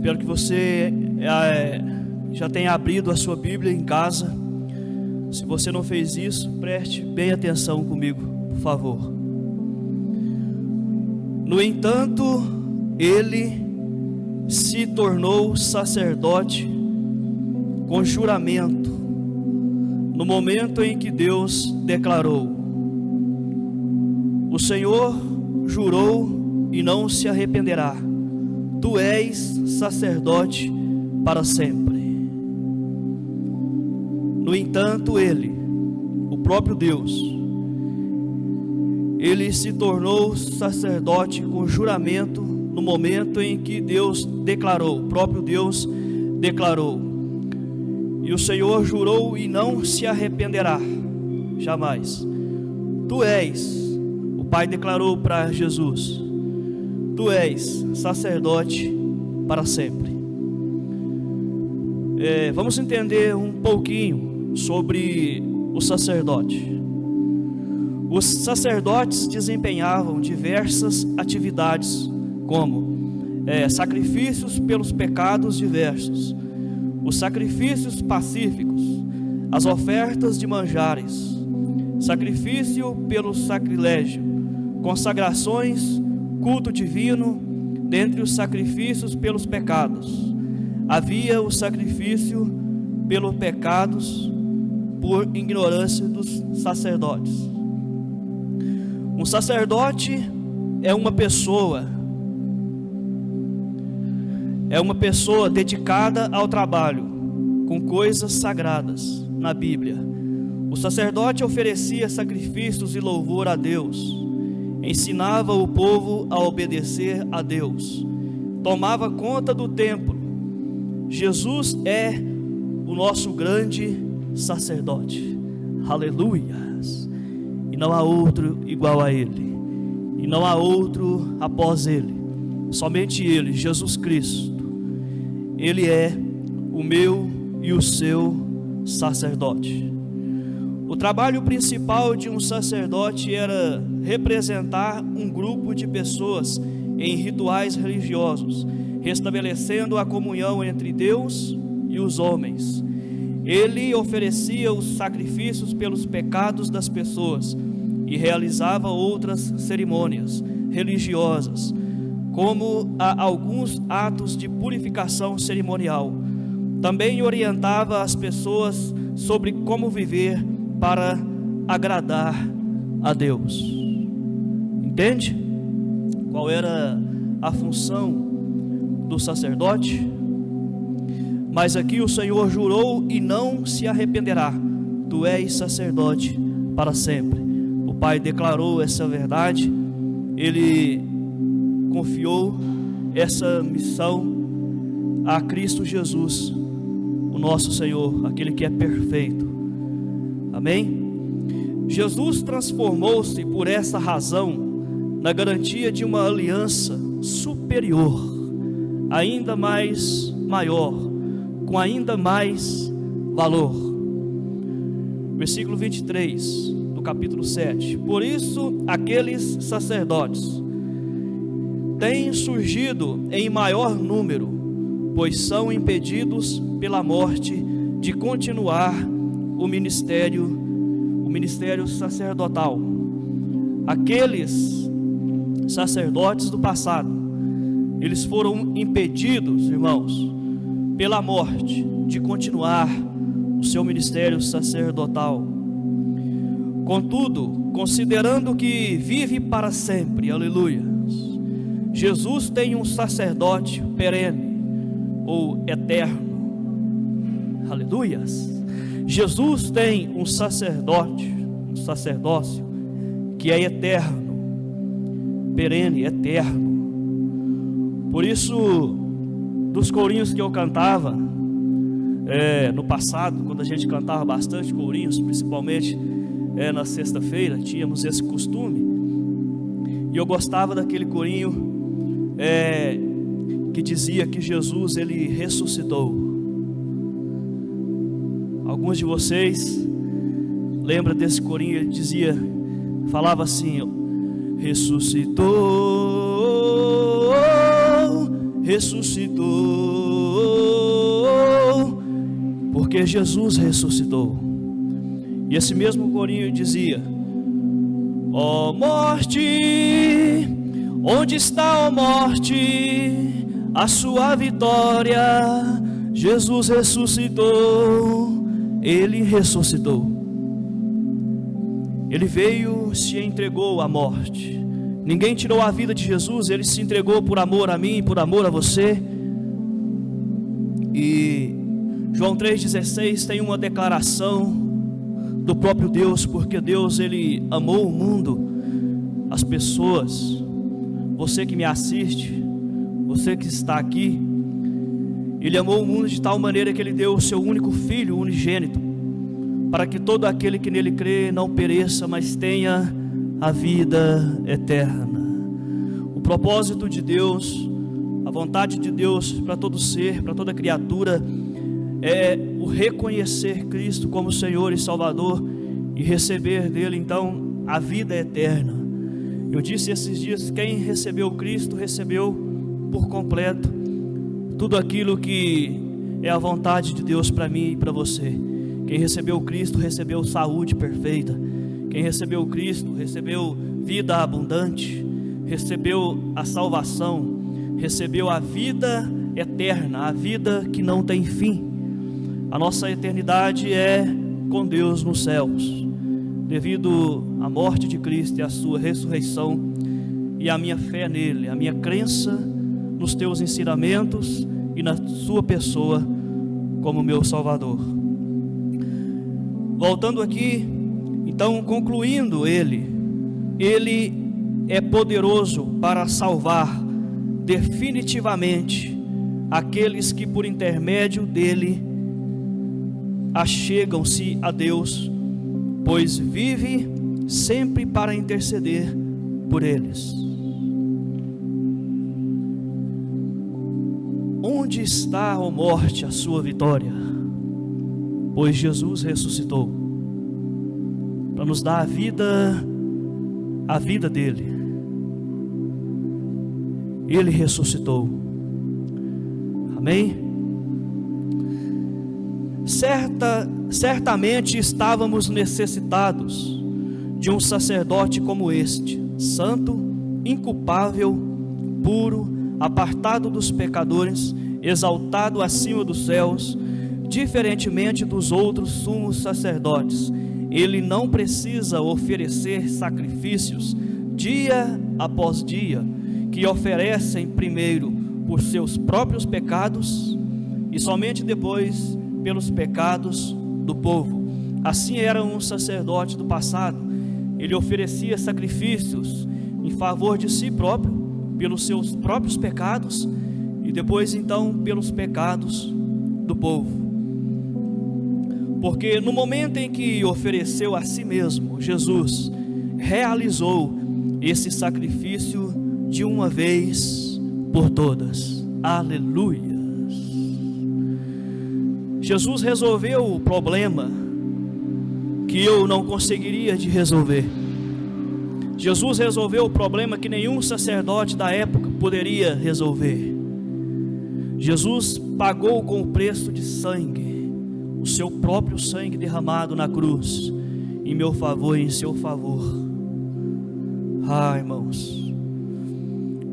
Espero que você já tenha abrido a sua Bíblia em casa. Se você não fez isso, preste bem atenção comigo, por favor. No entanto, ele se tornou sacerdote com juramento, no momento em que Deus declarou: o Senhor jurou e não se arrependerá, tu és sacerdote para sempre. No entanto, ele, o próprio Deus, ele se tornou sacerdote com juramento no momento em que Deus declarou, o próprio Deus declarou. E o Senhor jurou e não se arrependerá, jamais. Tu és, o Pai declarou para Jesus, tu és sacerdote para sempre. Vamos entender um pouquinho sobre o sacerdote. Os sacerdotes desempenhavam diversas atividades, como sacrifícios pelos pecados diversos, os sacrifícios pacíficos, as ofertas de manjares, sacrifício pelo sacrilégio, consagrações, culto divino. Dentre os sacrifícios pelos pecados, havia o sacrifício pelos pecados por ignorância dos sacerdotes. Um sacerdote é uma pessoa dedicada ao trabalho com coisas sagradas na Bíblia. O sacerdote oferecia sacrifícios e louvor a Deus, ensinava o povo a obedecer a Deus, tomava conta do templo. Jesus é o nosso grande sacerdote, aleluias, e não há outro igual a ele, e não há outro após ele, somente ele, Jesus Cristo. Ele é o meu e o seu sacerdote. O trabalho principal de um sacerdote era representar um grupo de pessoas em rituais religiosos, restabelecendo a comunhão entre Deus e os homens. Ele oferecia os sacrifícios pelos pecados das pessoas e realizava outras cerimônias religiosas, como alguns atos de purificação cerimonial. Também orientava as pessoas sobre como viver para agradar a Deus. Entende? Qual era a função do sacerdote? Mas aqui o Senhor jurou e não se arrependerá. Tu és sacerdote para sempre. O Pai declarou essa verdade. Ele confiou essa missão a Cristo Jesus, o nosso Senhor, aquele que é perfeito. Amém? Jesus transformou-se por essa razão na garantia de uma aliança superior, ainda mais maior, com ainda mais valor. Versículo 23 do capítulo 7. Por isso aqueles sacerdotes têm surgido em maior número, pois são impedidos pela morte de continuar o ministério sacerdotal. Aqueles sacerdotes do passado, eles foram impedidos, irmãos, pela morte de continuar o seu ministério sacerdotal. Contudo, considerando que vive para sempre, aleluia, Jesus tem um sacerdote perene ou eterno, aleluias. Jesus tem um sacerdócio que é eterno, perene, eterno. Por isso, dos corinhos que eu cantava no passado, quando a gente cantava bastante corinhos, principalmente na sexta-feira, tínhamos esse costume, e eu gostava daquele corinho que dizia que Jesus, ele ressuscitou. Alguns de vocês lembram desse corinho? Ele dizia, falava assim: ressuscitou, ressuscitou, porque Jesus ressuscitou. E esse mesmo corinho dizia: ó morte, onde está, ó morte, a sua vitória? Jesus ressuscitou, Ele ressuscitou. Ele veio, se entregou à morte. Ninguém tirou a vida de Jesus, Ele se entregou por amor a mim, por amor a você. E João 3,16 tem uma declaração do próprio Deus, porque Deus, Ele amou o mundo, as pessoas, você que me assiste, você que está aqui, Ele amou o mundo de tal maneira que Ele deu o seu único Filho, unigênito, para que todo aquele que nele crê não pereça, mas tenha a vida eterna. O propósito de Deus, a vontade de Deus para todo ser, para toda criatura, é o reconhecer Cristo como Senhor e Salvador e receber dele então a vida eterna. Eu disse esses dias: quem recebeu Cristo recebeu por completo tudo aquilo que é a vontade de Deus para mim e para você. Quem recebeu Cristo recebeu saúde perfeita. Quem recebeu Cristo recebeu vida abundante, recebeu a salvação, recebeu a vida eterna, a vida que não tem fim. A nossa eternidade é com Deus nos céus, devido à morte de Cristo e à sua ressurreição, e a minha fé nele, a minha crença nos teus ensinamentos e na sua pessoa como meu Salvador. Voltando aqui, então, concluindo, Ele é poderoso para salvar definitivamente aqueles que por intermédio dele achegam-se a Deus, pois vive sempre para interceder por eles. Onde está, ó morte, a sua vitória? Pois Jesus ressuscitou para nos dar a vida dele. Ele ressuscitou. Amém? Certamente estávamos necessitados de um sacerdote como este, santo, inculpável, puro, apartado dos pecadores, exaltado acima dos céus, diferentemente dos outros sumos sacerdotes. Ele não precisa oferecer sacrifícios dia após dia, que oferecem primeiro por seus próprios pecados e somente depois pelos pecados do povo. Assim era um sacerdote do passado. Ele oferecia sacrifícios em favor de si próprio, pelos seus próprios pecados, e depois então pelos pecados do povo. Porque no momento em que ofereceu a si mesmo, Jesus realizou esse sacrifício de uma vez por todas. Aleluia! Jesus resolveu o problema que eu não conseguiria de resolver. Jesus resolveu o problema que nenhum sacerdote da época poderia resolver. Jesus pagou com o preço de sangue, o seu próprio sangue derramado na cruz, em meu favor e em seu favor. Irmãos,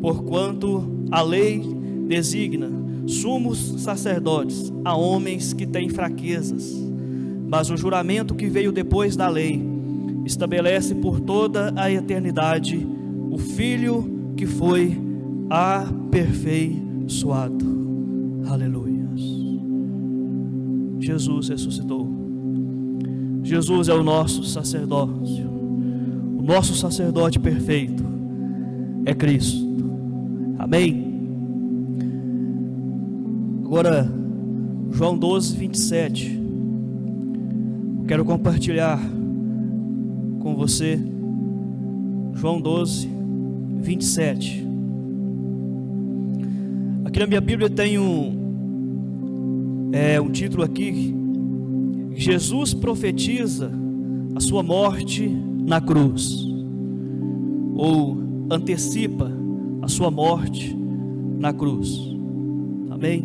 porquanto a lei designa sumos sacerdotes a homens que têm fraquezas, mas o juramento que veio depois da lei estabelece por toda a eternidade o Filho que foi aperfeiçoado. Aleluia. Jesus ressuscitou. Jesus é o nosso sacerdócio. O nosso sacerdote perfeito é Cristo. Amém? Agora, João 12, 27. Quero compartilhar com você João 12, 27. Aqui na minha Bíblia tem um título aqui: Jesus profetiza a sua morte na cruz, ou antecipa a sua morte na cruz. Amém?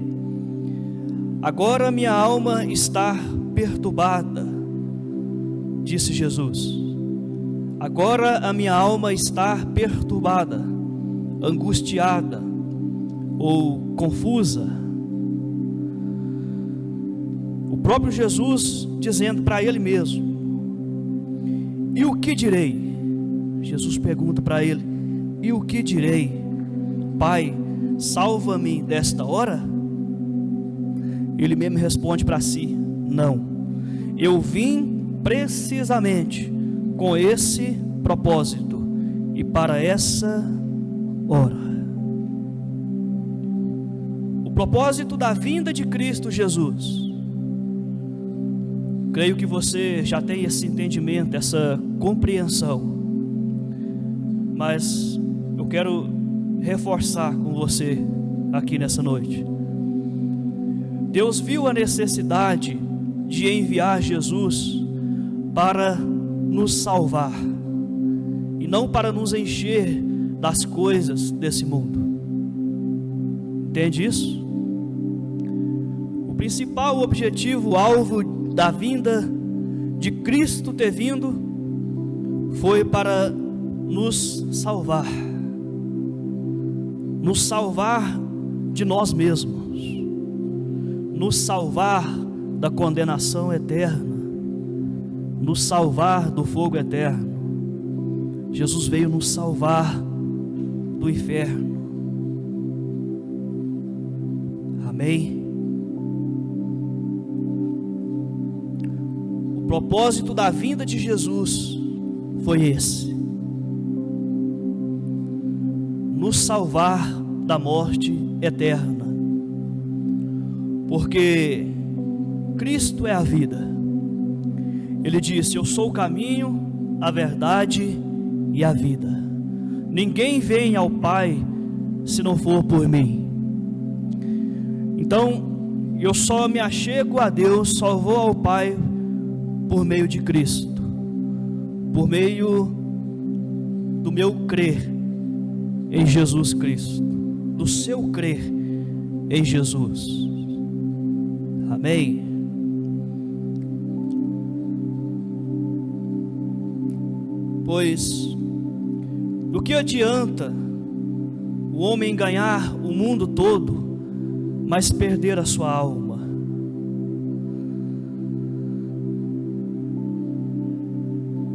Agora minha alma está perturbada, disse Jesus. Agora a minha alma está perturbada, angustiada ou confusa. O próprio Jesus dizendo para ele mesmo: e o que direi? Jesus pergunta para ele: e o que direi? Pai, salva-me desta hora? Ele mesmo responde para si: não, eu vim precisamente com esse propósito e para essa hora. O propósito da vinda de Cristo Jesus, creio que você já tem esse entendimento, essa compreensão, mas eu quero reforçar com você aqui nessa noite. Deus viu a necessidade de enviar Jesus para nos salvar e não para nos encher das coisas desse mundo. Entende isso? O principal objetivo, alvo da vinda de Cristo ter vindo, foi para nos salvar de nós mesmos, nos salvar da condenação eterna, nos salvar do fogo eterno. Jesus veio nos salvar do inferno. Amém? O propósito da vinda de Jesus foi esse: nos salvar da morte eterna, porque Cristo é a vida. Ele disse: eu sou o caminho, a verdade e a vida. Ninguém vem ao Pai se não for por mim. Então, eu só me achego a Deus, só vou ao Pai por meio de Cristo, por meio do meu crer em Jesus Cristo, do seu crer em Jesus. Amém? Pois do que adianta o homem ganhar o mundo todo, mas perder a sua alma?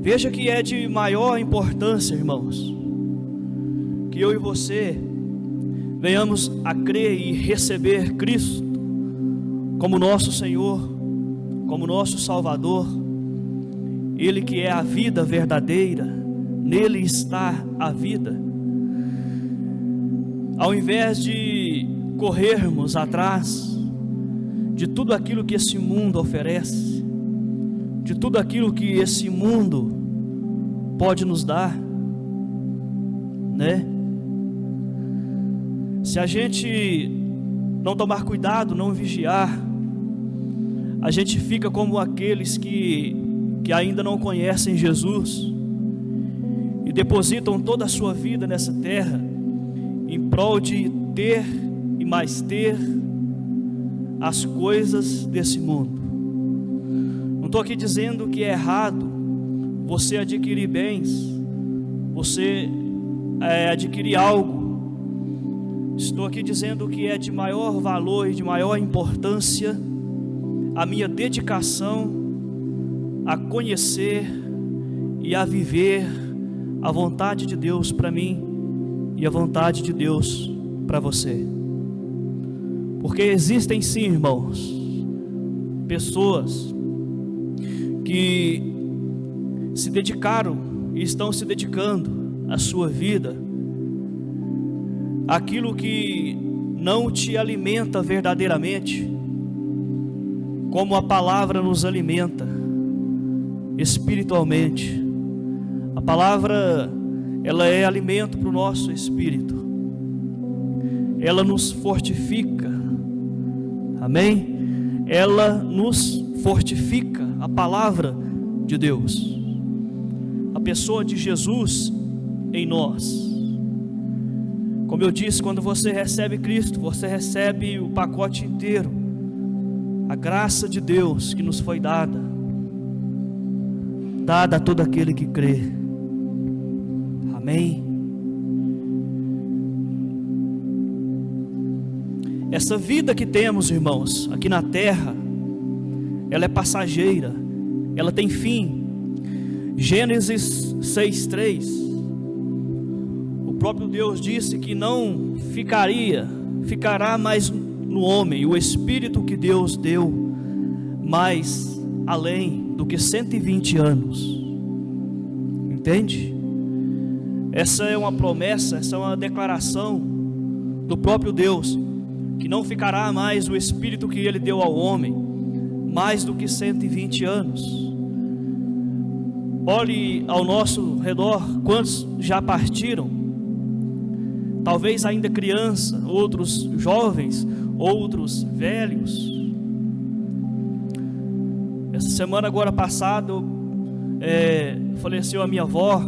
Veja que é de maior importância, irmãos, que eu e você venhamos a crer e receber Cristo como nosso Senhor, como nosso Salvador. Ele que é a vida verdadeira, nele está a vida. Ao invés de corrermos atrás de tudo aquilo que esse mundo oferece, de tudo aquilo que esse mundo pode nos dar, né? Se a gente não tomar cuidado, não vigiar, a gente fica como aqueles que ainda não conhecem Jesus e depositam toda a sua vida nessa terra em prol de ter e mais ter as coisas desse mundo. Não estou aqui dizendo que é errado você adquirir bens, você adquirir algo. Estou aqui dizendo que é de maior valor e de maior importância a minha dedicação a conhecer e a viver a vontade de Deus para mim e a vontade de Deus para você. Porque existem sim, irmãos, pessoas que se dedicaram e estão se dedicando a sua vida àquilo que não te alimenta verdadeiramente, como a palavra nos alimenta espiritualmente. A palavra, ela é alimento para o nosso espírito, ela nos fortifica, amém? Ela nos fortifica, a palavra de Deus, a pessoa de Jesus em nós. Como eu disse, quando você recebe Cristo, você recebe o pacote inteiro, a graça de Deus que nos foi dada a todo aquele que crê. Amém? Essa vida que temos, irmãos, aqui na terra, ela é passageira, ela tem fim. Gênesis 6:3, o próprio Deus disse que não ficará mais no homem o espírito que Deus deu, mais além do que 120 anos. Entende? Essa é uma promessa, essa é uma declaração do próprio Deus, que não ficará mais o espírito que Ele deu ao homem, mais do que 120 anos. Olhe ao nosso redor, quantos já partiram, talvez ainda criança, outros jovens, outros velhos. Essa semana agora passada faleceu a minha avó,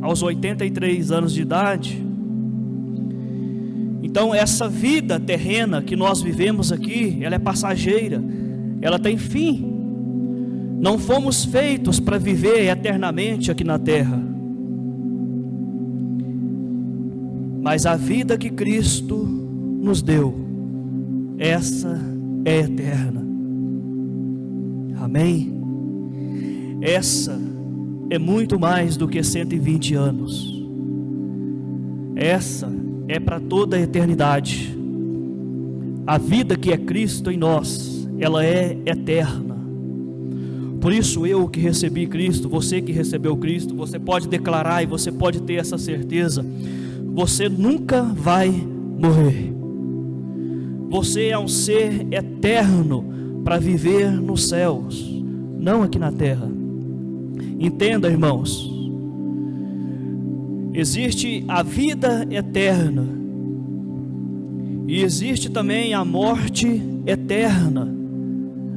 aos 83 anos de idade. Então essa vida terrena que nós vivemos aqui, ela é passageira, ela tem fim. Não fomos feitos para viver eternamente aqui na terra, mas a vida que Cristo nos deu, essa é eterna. Amém? Essa é muito mais do que 120 anos. Essa é para toda a eternidade. A vida que é Cristo em nós, ela é eterna. Por isso eu que recebi Cristo, você que recebeu Cristo, você pode declarar e você pode ter essa certeza: você nunca vai morrer. Você é um ser eterno para viver nos céus, não aqui na terra. Entenda, irmãos, existe a vida eterna e existe também a morte eterna,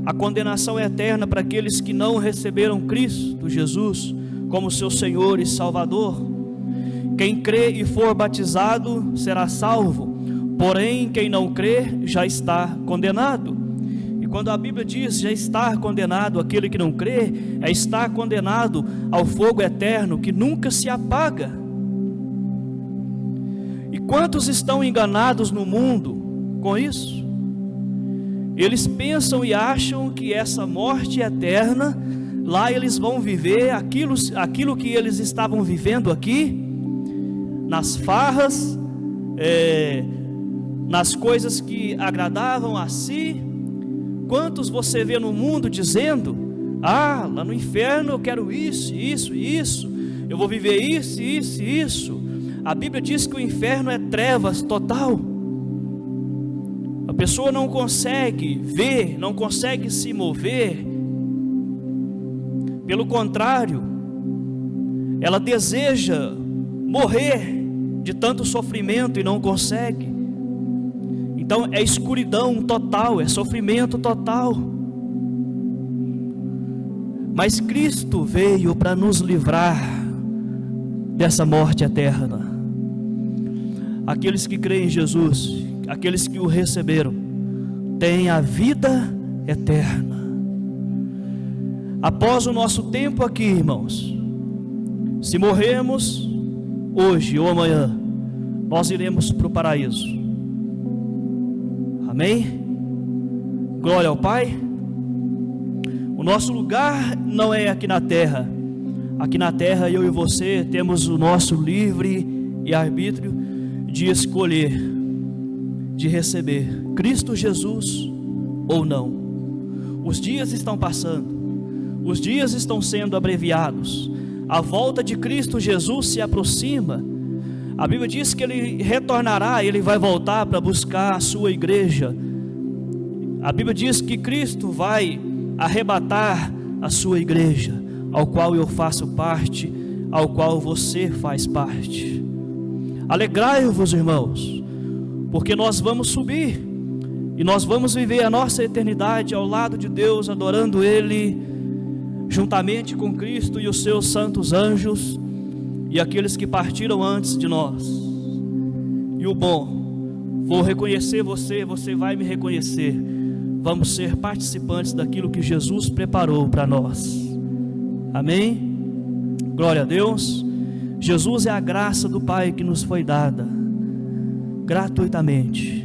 a condenação eterna para aqueles que não receberam Cristo Jesus como seu Senhor e Salvador. Quem crê e for batizado será salvo, porém quem não crê já está condenado. E quando a Bíblia diz já está condenado aquele que não crê, é estar condenado ao fogo eterno que nunca se apaga. E quantos estão enganados no mundo com isso? Eles pensam e acham que essa morte eterna, lá eles vão viver aquilo que eles estavam vivendo aqui, nas farras, nas coisas que agradavam a si. Quantos você vê no mundo dizendo: ah, lá no inferno eu quero isso, isso, isso, eu vou viver isso, isso, isso. A Bíblia diz que o inferno é trevas total. A pessoa não consegue ver, não consegue se mover. Pelo contrário, ela deseja morrer de tanto sofrimento e não consegue. Então é escuridão total, é sofrimento total. Mas Cristo veio para nos livrar dessa morte eterna. Aqueles que creem em Jesus, aqueles que o receberam, têm a vida eterna. Após o nosso tempo aqui, irmãos, se morrermos hoje ou amanhã, nós iremos para o paraíso. Amém? Glória ao Pai. O nosso lugar não é aqui na terra. Aqui na terra eu e você temos o nosso livre e arbítrio de escolher, de receber Cristo Jesus ou não. Os dias estão passando, os dias estão sendo abreviados, a volta de Cristo Jesus se aproxima. A Bíblia diz que Ele retornará, Ele vai voltar para buscar a sua igreja. A Bíblia diz que Cristo vai arrebatar a sua igreja, ao qual eu faço parte, ao qual você faz parte. Alegrai-vos, irmãos, porque nós vamos subir e nós vamos viver a nossa eternidade ao lado de Deus, adorando Ele, juntamente com Cristo e os seus santos anjos e aqueles que partiram antes de nós. E E o bom, vou reconhecer você, você vai me reconhecer. Vamos ser participantes daquilo que Jesus preparou para nós. Amém? Glória a Deus. Jesus é a graça do Pai que nos foi dada gratuitamente.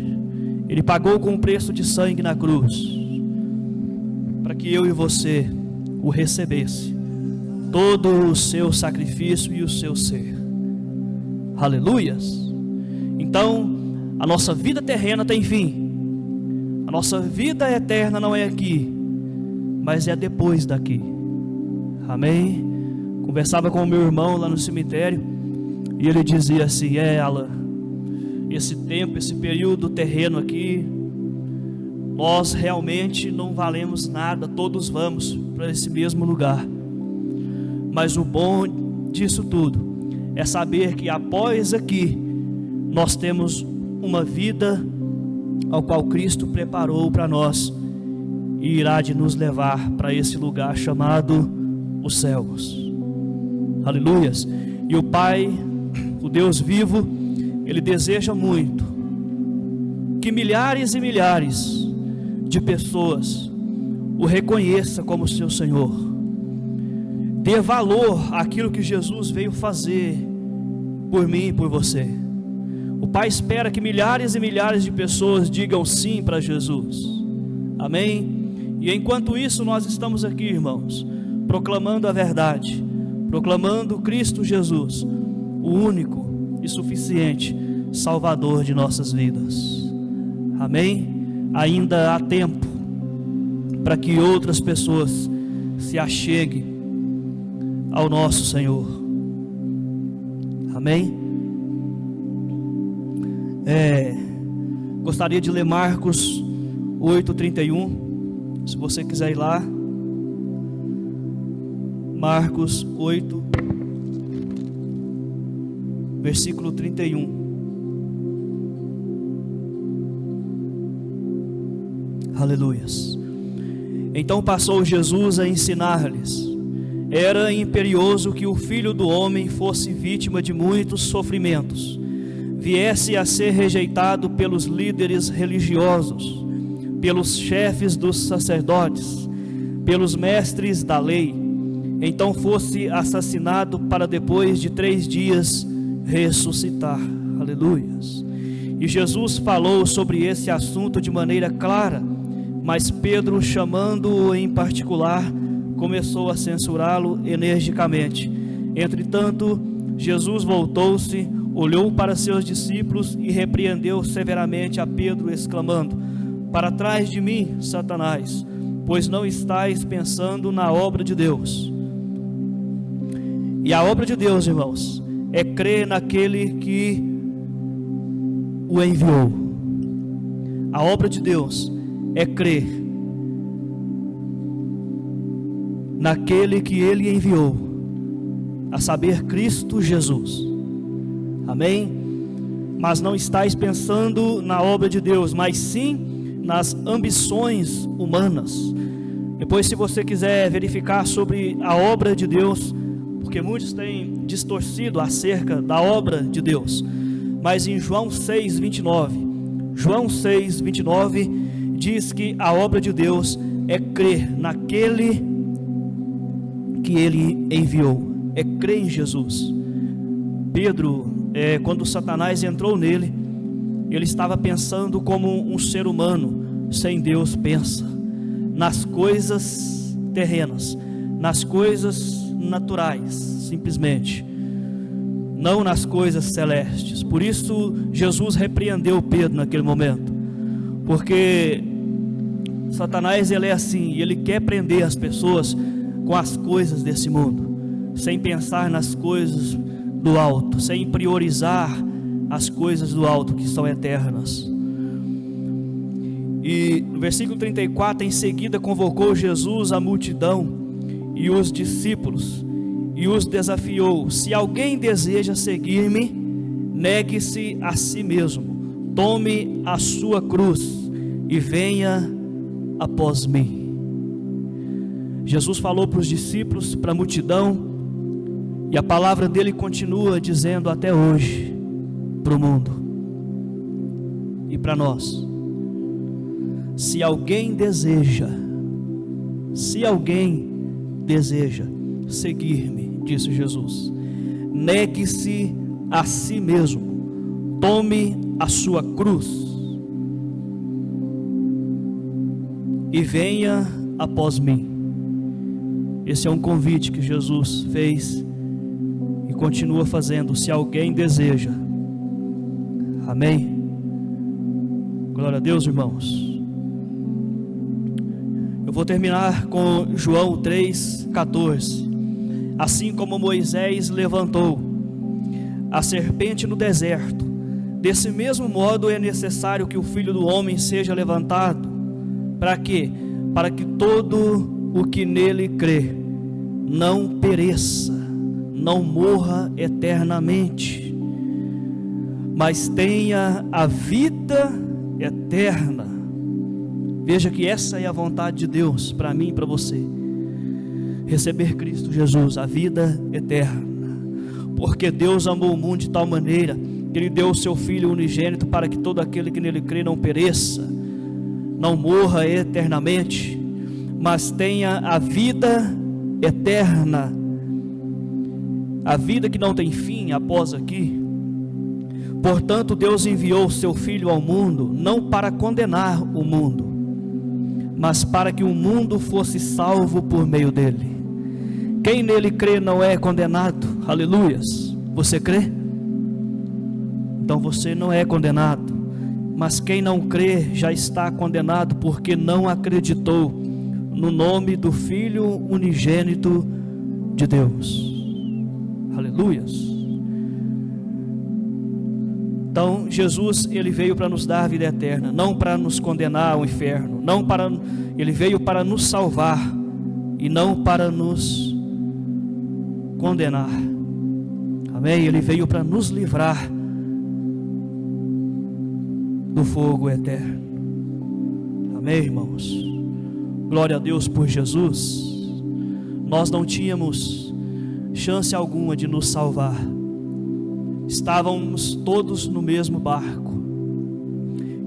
Ele pagou com um preço de sangue na cruz, para que eu e você o recebesse, todo o seu sacrifício e o seu ser. Aleluias. Então, a nossa vida terrena tem fim. A nossa vida eterna não é aqui, mas é depois daqui. Amém? Conversava com o meu irmão lá no cemitério, e ele dizia assim: Alan, esse tempo, esse período terreno aqui, nós realmente não valemos nada, todos vamos para esse mesmo lugar. Mas o bom disso tudo é saber que após aqui, nós temos uma vida ao qual Cristo preparou para nós, e irá de nos levar para esse lugar chamado os céus. Aleluias. E o Pai, o Deus vivo, Ele deseja muito que milhares e milhares de pessoas o reconheça como seu Senhor. Dê valor àquilo que Jesus veio fazer por mim e por você. O Pai espera que milhares e milhares de pessoas digam sim para Jesus. Amém? E enquanto isso, nós estamos aqui, irmãos, proclamando a verdade, proclamando Cristo Jesus, o único e suficiente Salvador de nossas vidas. Amém? Ainda há tempo para que outras pessoas se acheguem ao nosso Senhor. Amém? Gostaria de ler Marcos 8:31, se você quiser ir lá. Marcos 8, versículo 31. Aleluias. Então passou Jesus a ensinar-lhes: era imperioso que o Filho do Homem fosse vítima de muitos sofrimentos, viesse a ser rejeitado pelos líderes religiosos, pelos chefes dos sacerdotes, pelos mestres da lei, então fosse assassinado para depois de 3 dias ressuscitar. Aleluias. E Jesus falou sobre esse assunto de maneira clara, mas Pedro, chamando-o em particular, começou a censurá-lo energicamente. Entretanto, Jesus voltou-se, olhou para seus discípulos e repreendeu severamente a Pedro, exclamando: para trás de mim, Satanás, pois não estais pensando na obra de Deus. E a obra de Deus, irmãos, é crer naquele que o enviou. A obra de Deus é crer naquele que Ele enviou, a saber, Cristo Jesus. Amém? Mas não estais pensando na obra de Deus, mas sim nas ambições humanas. Depois, se você quiser verificar sobre a obra de Deus, porque muitos têm distorcido acerca da obra de Deus, mas em João 6:29 diz que a obra de Deus é crer naquele que Ele enviou, é crer em Jesus. Pedro, quando Satanás entrou nele, ele estava pensando como um ser humano sem Deus pensa, nas coisas terrenas, nas coisas naturais, simplesmente, não nas coisas celestes. Por isso Jesus repreendeu Pedro naquele momento, porque Satanás, ele é assim, ele quer prender as pessoas com as coisas desse mundo, sem pensar nas coisas do alto, sem priorizar as coisas do alto que são eternas. E no versículo 34, em seguida convocou Jesus a multidão e os discípulos e os desafiou: se alguém deseja seguir-me, negue-se a si mesmo, tome a sua cruz e venha após mim. Jesus falou para os discípulos, para a multidão, e a palavra dele continua dizendo até hoje para o mundo: e para nós. Se alguém deseja seguir-me, disse Jesus, negue-se a si mesmo, tome a sua cruz e venha após mim. Esse é um convite que Jesus fez e continua fazendo, se alguém deseja. Amém? Glória a Deus, irmãos. Eu vou terminar com João 3,14. Assim como Moisés levantou a serpente no deserto, desse mesmo modo é necessário que o Filho do Homem seja levantado. Para quê? Para que todo o que nele crê não pereça, não morra eternamente, mas tenha a vida eterna. Veja que essa é a vontade de Deus para mim e para você: receber Cristo Jesus, a vida eterna. Porque Deus amou o mundo de tal maneira que Ele deu o seu Filho unigênito, para que todo aquele que nele crê não pereça, não morra eternamente, mas tenha a vida eterna, a vida que não tem fim após aqui. Portanto, Deus enviou o seu Filho ao mundo, não para condenar o mundo, mas para que o mundo fosse salvo por meio dele. Quem nele crê não é condenado. Aleluias. Você crê? Então você não é condenado. Mas quem não crê já está condenado, porque não acreditou no nome do Filho unigênito de Deus. Aleluias. Então Jesus, ele veio para nos dar a vida eterna, não para nos condenar ao inferno, ele veio para nos salvar e não para nos condenar. Amém? Ele veio para nos livrar do fogo eterno. Amém, irmãos? Glória a Deus por Jesus. Nós não tínhamos chance alguma de nos salvar. Estávamos todos no mesmo barco,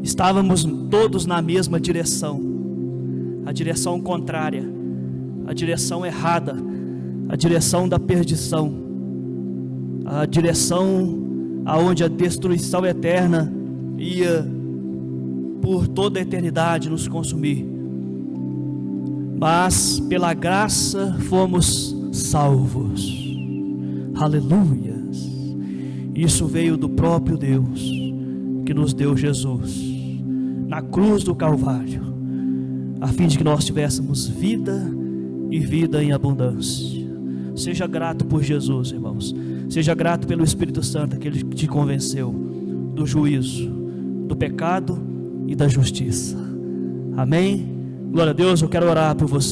estávamos todos na mesma direção, a direção contrária, a direção errada, a direção da perdição, a direção aonde a destruição eterna ia por toda a eternidade nos consumir. Mas pela graça fomos salvos. Aleluia. Isso veio do próprio Deus, que nos deu Jesus na cruz do Calvário, a fim de que nós tivéssemos vida e vida em abundância. Seja grato por Jesus, irmãos. Seja grato pelo Espírito Santo, que Ele te convenceu do juízo, do pecado e da justiça. Amém? Glória a Deus. Eu quero orar por você.